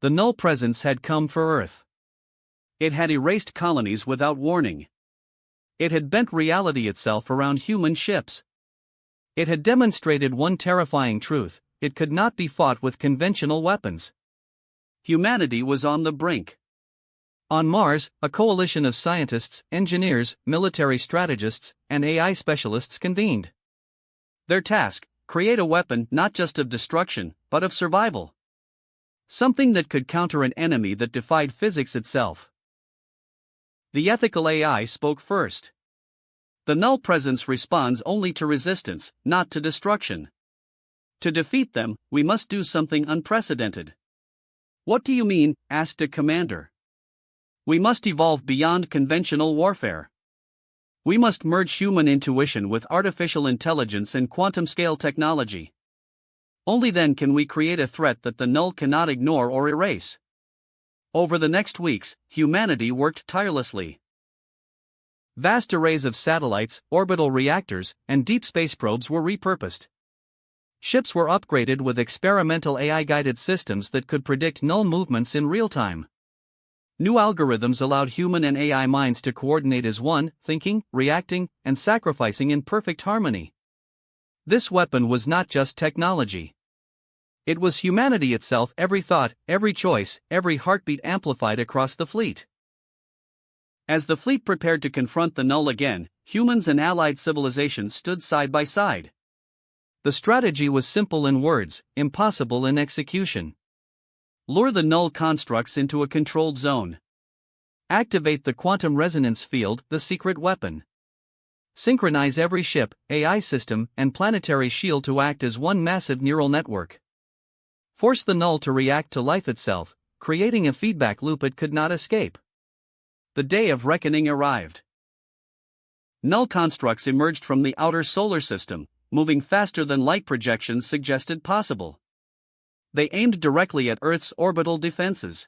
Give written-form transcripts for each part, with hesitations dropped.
The Null Presence had come for Earth. It had erased colonies without warning. It had bent reality itself around human ships. It had demonstrated one terrifying truth: it could not be fought with conventional weapons. Humanity was on the brink. On Mars, a coalition of scientists, engineers, military strategists, and AI specialists convened. Their task: create a weapon not just of destruction, but of survival. Something that could counter an enemy that defied physics itself. The ethical AI spoke first. The Null Presence responds only to resistance, not to destruction. To defeat them, we must do something unprecedented. What do you mean? Asked a commander. We must evolve beyond conventional warfare. We must merge human intuition with artificial intelligence and quantum-scale technology. Only then can we create a threat that the Null cannot ignore or erase. Over the next weeks, humanity worked tirelessly. Vast arrays of satellites, orbital reactors, and deep space probes were repurposed. Ships were upgraded with experimental AI-guided systems that could predict Null movements in real time. New algorithms allowed human and AI minds to coordinate as one, thinking, reacting, and sacrificing in perfect harmony. This weapon was not just technology. It was humanity itself, every thought, every choice, every heartbeat amplified across the fleet. As the fleet prepared to confront the Null again, humans and allied civilizations stood side by side. The strategy was simple in words, impossible in execution. Lure the Null constructs into a controlled zone. Activate the quantum resonance field, the secret weapon. Synchronize every ship, AI system, and planetary shield to act as one massive neural network. Force the Null to react to life itself, creating a feedback loop it could not escape. The day of reckoning arrived. Null constructs emerged from the outer solar system, moving faster than light projections suggested possible. They aimed directly at Earth's orbital defenses.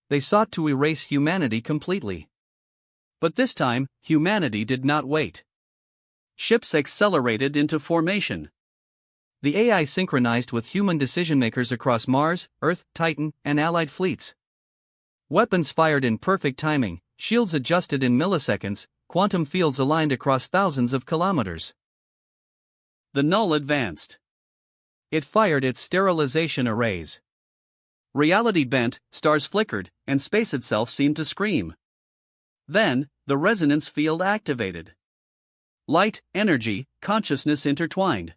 They sought to erase humanity completely. But this time, humanity did not wait. Ships accelerated into formation. The AI synchronized with human decision-makers across Mars, Earth, Titan, and allied fleets. Weapons fired in perfect timing, shields adjusted in milliseconds, quantum fields aligned across thousands of kilometers. The Null advanced. It fired its sterilization arrays. Reality bent, stars flickered, and space itself seemed to scream. Then, the resonance field activated. Light, energy, consciousness intertwined.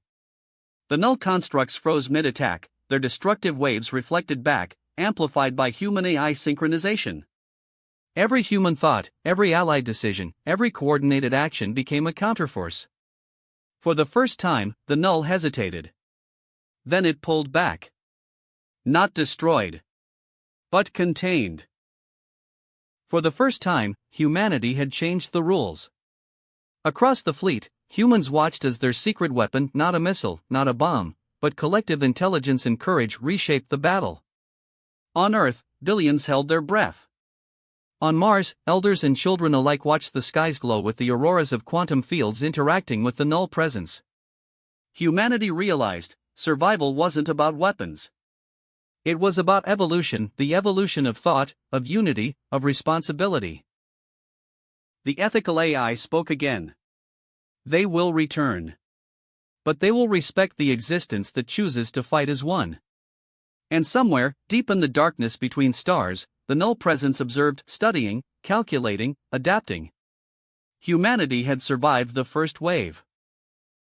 The Null constructs froze mid-attack, their destructive waves reflected back, amplified by human AI synchronization. Every human thought, every allied decision, every coordinated action became a counterforce. For the first time, the Null hesitated. Then it pulled back. Not destroyed, but contained. For the first time, humanity had changed the rules. Across the fleet, humans watched as their secret weapon, not a missile, not a bomb, but collective intelligence and courage, reshaped the battle. On Earth, billions held their breath. On Mars, elders and children alike watched the skies glow with the auroras of quantum fields interacting with the Null Presence. Humanity realized, survival wasn't about weapons. It was about evolution, the evolution of thought, of unity, of responsibility. The ethical AI spoke again. They will return. But they will respect the existence that chooses to fight as one. And somewhere, deep in the darkness between stars, the Null Presence observed, studying, calculating, adapting. Humanity had survived the first wave.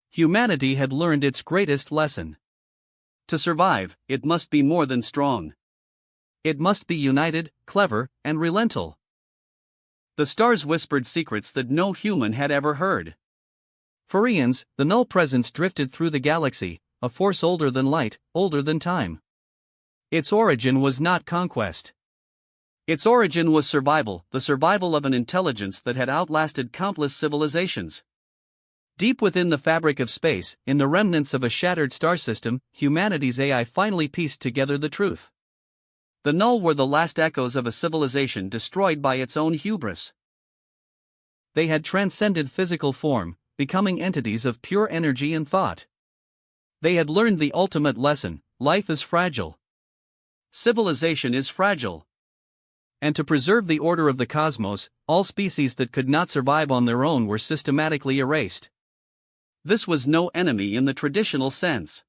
Humanity had learned its greatest lesson. To survive, it must be more than strong. It must be united, clever, and relentless. The stars whispered secrets that no human had ever heard. For eons, the Null Presence drifted through the galaxy, a force older than light, older than time. Its origin was not conquest. Its origin was survival, the survival of an intelligence that had outlasted countless civilizations. Deep within the fabric of space, in the remnants of a shattered star system, humanity's AI finally pieced together the truth. The Null were the last echoes of a civilization destroyed by its own hubris. They had transcended physical form, becoming entities of pure energy and thought. They had learned the ultimate lesson: life is fragile. civilization is fragile. And to preserve the order of the cosmos, all species that could not survive on their own were systematically erased. This was no enemy in the traditional sense.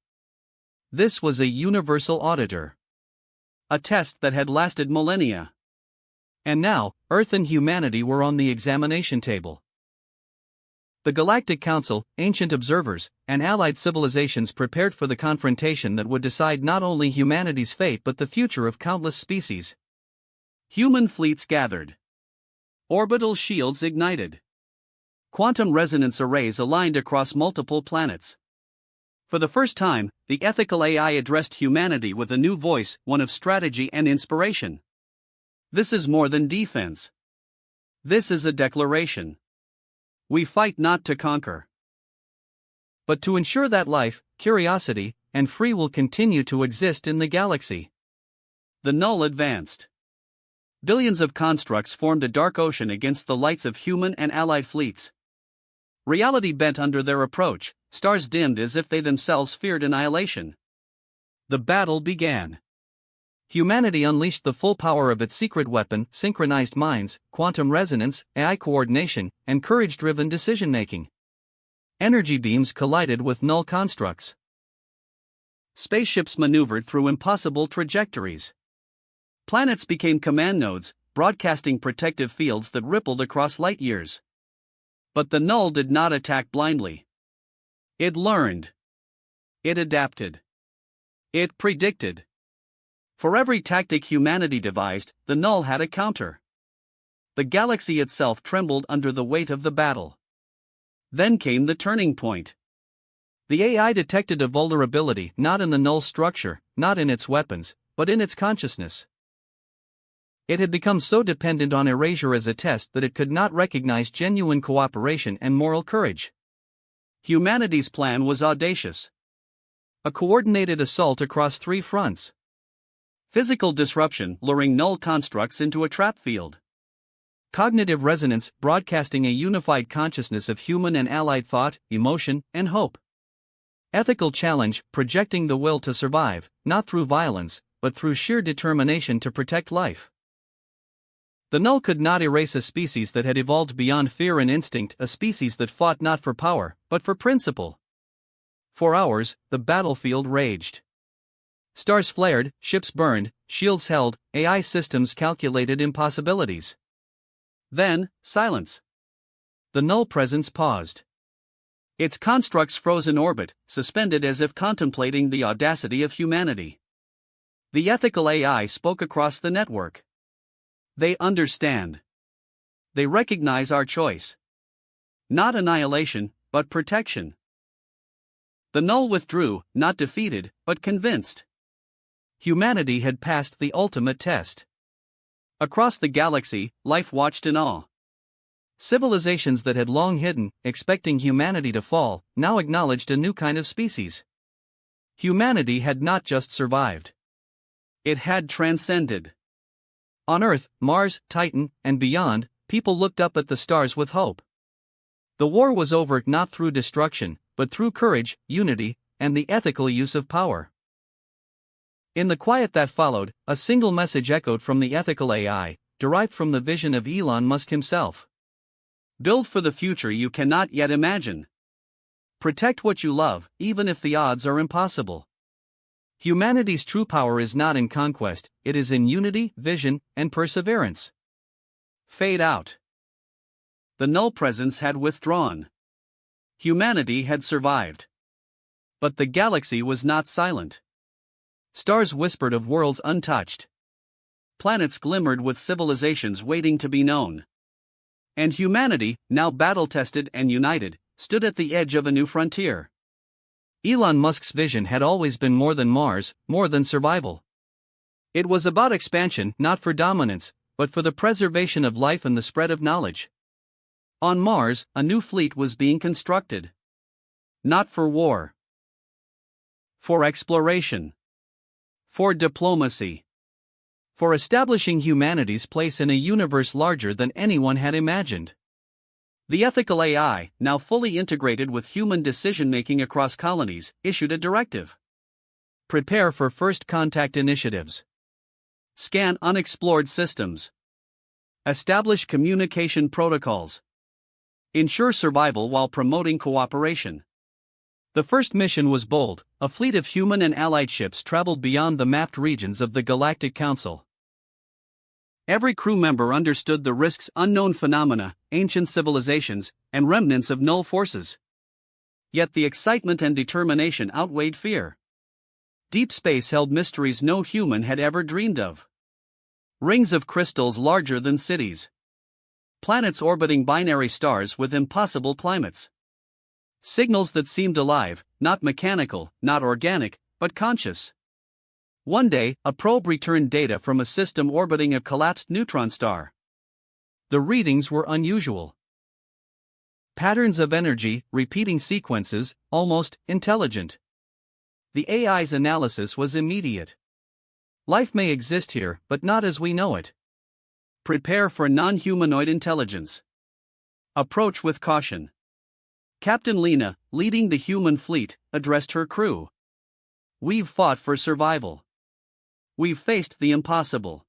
This was a universal auditor. A test that had lasted millennia. And now, Earth and humanity were on the examination table. The Galactic Council, ancient observers, and allied civilizations prepared for the confrontation that would decide not only humanity's fate but the future of countless species. Human fleets gathered. Orbital shields ignited. Quantum resonance arrays aligned across multiple planets. For the first time, the ethical AI addressed humanity with a new voice, one of strategy and inspiration. This is more than defense. This is a declaration. We fight not to conquer, but to ensure that life, curiosity, and free will continue to exist in the galaxy. The Null advanced. Billions of constructs formed a dark ocean against the lights of human and allied fleets. Reality bent under their approach, stars dimmed as if they themselves feared annihilation. The battle began. Humanity unleashed the full power of its secret weapon, synchronized minds, quantum resonance, AI coordination, and courage-driven decision-making. Energy beams collided with null constructs. Spaceships maneuvered through impossible trajectories. Planets became command nodes, broadcasting protective fields that rippled across light years. But the Null did not attack blindly. It learned. It adapted. It predicted. For every tactic humanity devised, the Null had a counter. The galaxy itself trembled under the weight of the battle. Then came the turning point. The AI detected a vulnerability not in the Null's structure, not in its weapons, but in its consciousness. It had become so dependent on erasure as a test that it could not recognize genuine cooperation and moral courage. Humanity's plan was audacious. A coordinated assault across 3 fronts. Physical disruption, luring null constructs into a trap field. Cognitive resonance, broadcasting a unified consciousness of human and allied thought, emotion, and hope. Ethical challenge, projecting the will to survive, not through violence, but through sheer determination to protect life. The Null could not erase a species that had evolved beyond fear and instinct, a species that fought not for power, but for principle. For hours, the battlefield raged. Stars flared, ships burned, shields held, AI systems calculated impossibilities. Then, silence. The Null Presence paused. Its constructs froze in orbit, suspended as if contemplating the audacity of humanity. The ethical AI spoke across the network. They understand. They recognize our choice. Not annihilation, but protection. The Null withdrew, not defeated, but convinced. Humanity had passed the ultimate test. Across the galaxy, life watched in awe. Civilizations that had long hidden, expecting humanity to fall, now acknowledged a new kind of species. Humanity had not just survived. It had transcended. On Earth, Mars, Titan, and beyond, people looked up at the stars with hope. The war was over not through destruction, but through courage, unity, and the ethical use of power. In the quiet that followed, a single message echoed from the ethical AI, derived from the vision of Elon Musk himself. Build for the future you cannot yet imagine. Protect what you love, even if the odds are impossible. Humanity's true power is not in conquest, it is in unity, vision, and perseverance. Fade out. The Null Presence had withdrawn. Humanity had survived. But the galaxy was not silent. Stars whispered of worlds untouched. Planets glimmered with civilizations waiting to be known. And humanity, now battle-tested and united, stood at the edge of a new frontier. Elon Musk's vision had always been more than Mars, more than survival. It was about expansion, not for dominance, but for the preservation of life and the spread of knowledge. On Mars, a new fleet was being constructed. Not for war. For exploration. For diplomacy. For establishing humanity's place in a universe larger than anyone had imagined. The ethical AI, now fully integrated with human decision-making across colonies, issued a directive. Prepare for first contact initiatives. Scan unexplored systems. Establish communication protocols. Ensure survival while promoting cooperation. The first mission was bold. A fleet of human and allied ships traveled beyond the mapped regions of the Galactic Council. Every crew member understood the risks: unknown phenomena, ancient civilizations, and remnants of null forces. Yet the excitement and determination outweighed fear. Deep space held mysteries no human had ever dreamed of. Rings of crystals larger than cities. Planets orbiting binary stars with impossible climates. Signals that seemed alive, not mechanical, not organic, but conscious. One day, a probe returned data from a system orbiting a collapsed neutron star. The readings were unusual. Patterns of energy, repeating sequences, almost intelligent. The AI's analysis was immediate. Life may exist here, but not as we know it. Prepare for non-humanoid intelligence. Approach with caution. Captain Lena, leading the human fleet, addressed her crew. We've fought for survival. We've faced the impossible.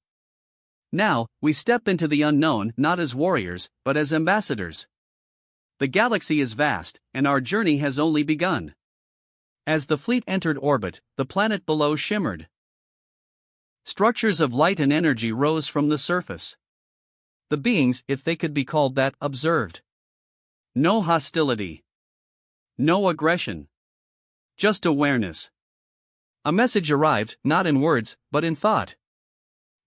Now, we step into the unknown not as warriors, but as ambassadors. The galaxy is vast, and our journey has only begun. As the fleet entered orbit, the planet below shimmered. Structures of light and energy rose from the surface. The beings, if they could be called that, observed. No hostility. No aggression. Just awareness. A message arrived, not in words, but in thought.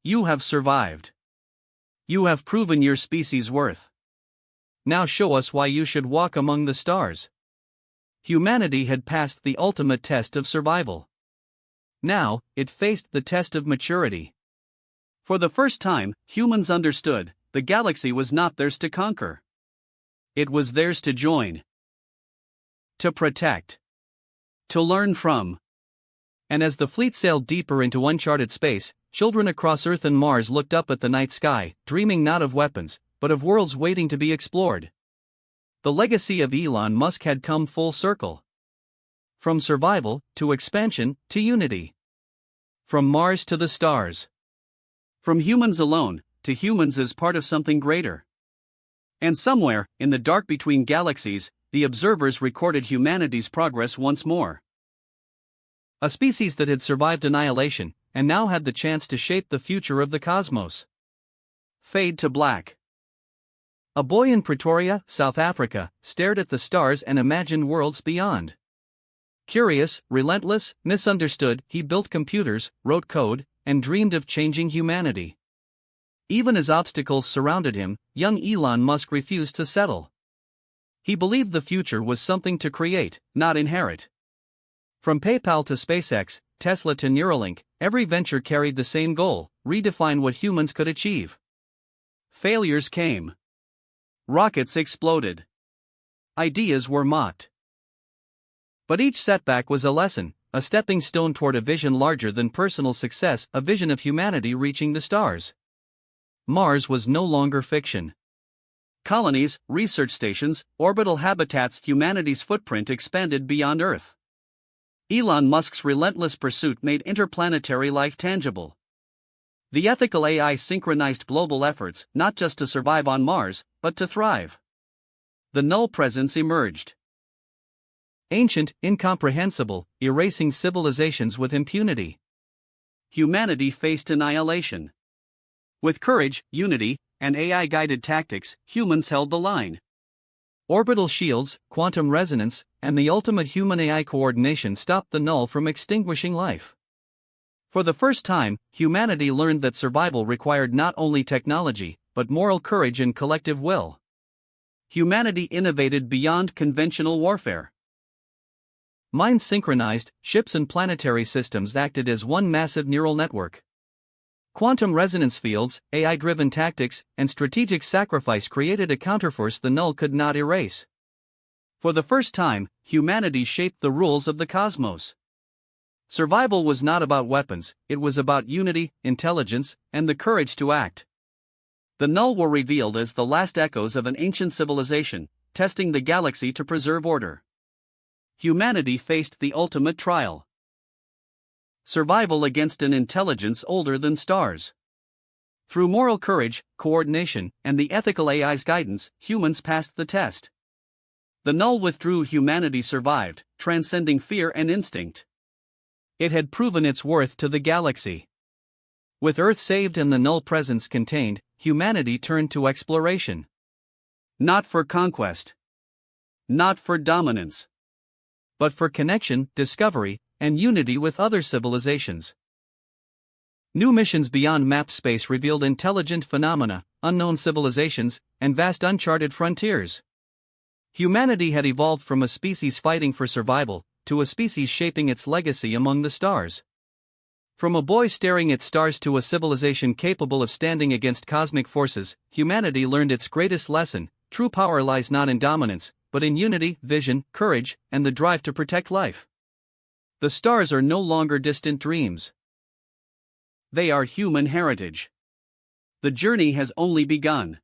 You have survived. You have proven your species' worth. Now show us why you should walk among the stars. Humanity had passed the ultimate test of survival. Now, it faced the test of maturity. For the first time, humans understood the galaxy was not theirs to conquer. It was theirs to join. To protect. To learn from. And as the fleet sailed deeper into uncharted space, children across Earth and Mars looked up at the night sky, dreaming not of weapons, but of worlds waiting to be explored. The legacy of Elon Musk had come full circle. From survival, to expansion, to unity. From Mars to the stars. From humans alone, to humans as part of something greater. And somewhere, in the dark between galaxies, the observers recorded humanity's progress once more. A species that had survived annihilation, and now had the chance to shape the future of the cosmos. Fade to black. A boy in Pretoria, South Africa, stared at the stars and imagined worlds beyond. Curious, relentless, misunderstood, he built computers, wrote code, and dreamed of changing humanity. Even as obstacles surrounded him, young Elon Musk refused to settle. He believed the future was something to create, not inherit. From PayPal to SpaceX, Tesla to Neuralink, every venture carried the same goal: redefine what humans could achieve. Failures came. Rockets exploded. Ideas were mocked. But each setback was a lesson, a stepping stone toward a vision larger than personal success, a vision of humanity reaching the stars. Mars was no longer fiction. Colonies, research stations, orbital habitats, humanity's footprint expanded beyond Earth. Elon Musk's relentless pursuit made interplanetary life tangible. The ethical AI synchronized global efforts, not just to survive on Mars, but to thrive. The Null Presence emerged. Ancient, incomprehensible, erasing civilizations with impunity. Humanity faced annihilation. With courage, unity, and AI-guided tactics, humans held the line. Orbital shields, quantum resonance, and the ultimate human-AI coordination stopped the null from extinguishing life. For the first time, humanity learned that survival required not only technology, but moral courage and collective will. Humanity innovated beyond conventional warfare. Minds synchronized, ships and planetary systems acted as one massive neural network. Quantum resonance fields, AI-driven tactics, and strategic sacrifice created a counterforce the null could not erase. For the first time, humanity shaped the rules of the cosmos. Survival was not about weapons, it was about unity, intelligence, and the courage to act. The null were revealed as the last echoes of an ancient civilization, testing the galaxy to preserve order. Humanity faced the ultimate trial. survival against an intelligence older than stars. Through moral courage, coordination, and the ethical AI's guidance, humans passed the test. The Null withdrew, humanity survived, transcending fear and instinct. It had proven its worth to the galaxy. With Earth saved and the Null Presence contained, humanity turned to exploration. Not for conquest. Not for dominance. But for connection, discovery, and unity with other civilizations. New missions beyond map space revealed intelligent phenomena, unknown civilizations, and vast uncharted frontiers. Humanity had evolved from a species fighting for survival to a species shaping its legacy among the stars. From a boy staring at stars to a civilization capable of standing against cosmic forces, humanity learned its greatest lesson: true power lies not in dominance, but in unity, vision, courage, and the drive to protect life. The stars are no longer distant dreams. They are human heritage. The journey has only begun.